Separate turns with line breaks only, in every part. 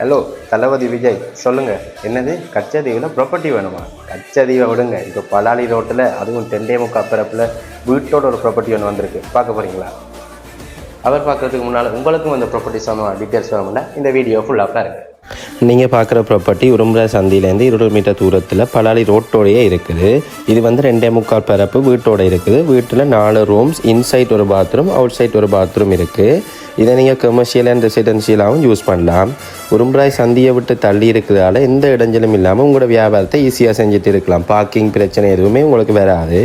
Hello தளபதி விஜய் சொல்லுங்கள், என்னது கச்சதீவில் property வேணுமா? கச்சதீவை விடுங்க, இப்போ பலாலி ரோட்டில் அதுவும் 10:45 பிறப்பில் வீட்டோட ஒரு ப்ராப்பர்ட்டி ஒன்று வந்திருக்கு. பார்க்க போகிறீங்களா? அவர் பார்க்குறதுக்கு முன்னால் உங்களுக்கும் அந்த ப்ராப்பர்ட்டி சம்மந்தமாக டீட்டெயில்ஸ் வேணும்னா இந்த வீடியோ ஃபுல்லாக பாருங்கள். நீங்கள் பார்க்குற ப்ராப்பர்ட்டி உரும்புற சந்தியிலேருந்து 20 மீட்டர் தூரத்தில் பலாலி ரோட்டோடையே இருக்குது. இது வந்து 2.25 பிறப்பு வீட்டோட இருக்குது. வீட்டில் 4 ரூம்ஸ், இன்சைட் ஒரு பாத்ரூம், அவுட் சைட் ஒரு பாத்ரூம் இருக்குது. இதை நீங்கள் கமர்ஷியல் அண்ட் ரெசிடென்ஷியலாகவும் யூஸ் பண்ணலாம். உரும்புராய் சந்தியை விட்டு தள்ளி இருக்கிறதால எந்த இடைஞ்சலும் இல்லாமல் உங்களோட வியாபாரத்தை ஈஸியாக செஞ்சுட்டு இருக்கலாம். பார்க்கிங் பிரச்சனை எதுவுமே உங்களுக்கு வராது.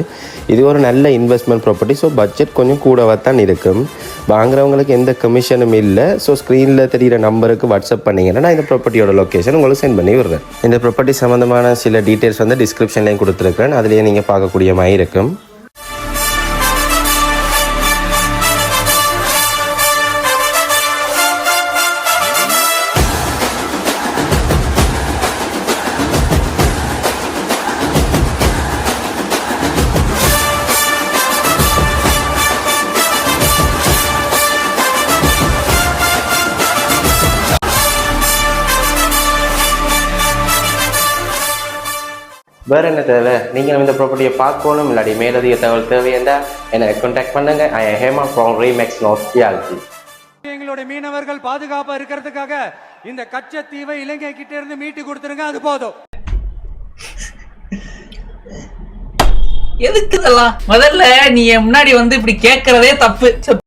இது ஒரு நல்ல இன்வெஸ்ட்மெண்ட் ப்ராப்பர்ட்டி. ஸோ பட்ஜெட் கொஞ்சம் கூடவாக தான் இருக்கும். வாங்குறவங்களுக்கு எந்த கமிஷனும் இல்லை. ஸோ ஸ்க்ரீனில் தெரிகிற நம்பருக்கு வாட்ஸ்அப் பண்ணிங்கன்னா நான் இந்த ப்ராப்பர்ட்டியோட லொக்கேஷன் உங்களுக்கு சென்ட் பண்ணி விடுறேன். இந்த ப்ராப்பர்ட்டி சம்மந்தமான சில டீட்டெயில்ஸ் வந்து டிஸ்கிரிப்ஷன்லேயும் கொடுத்துருக்கேன். அதுலேயே நீங்கள் பார்க்கக்கூடிய மாதிரி இருக்கும். வேறு என்ன தேவை? நீங்கள் இந்த ப்ராப்பர்ட்டியை பார்க்கணும், இல்லாட்டி மேலதிக தகவல் தேவையென்றா என்னை கான்டாக்ட் பண்ணுங்கள். I Hema from Remax north TRG.
எங்களுடைய மீனவர்கள் பாதுகாப்பாக இருக்கிறதுக்காக இந்த கச்சத்தீவை இலங்கை கிட்ட இருந்து மீட்டு கொடுத்துருங்க, அது போதும்.
எதுக்கு இதெல்லாம்? முதல்ல நீ முன்னாடி வந்து இப்படி கேட்கறதே தப்பு.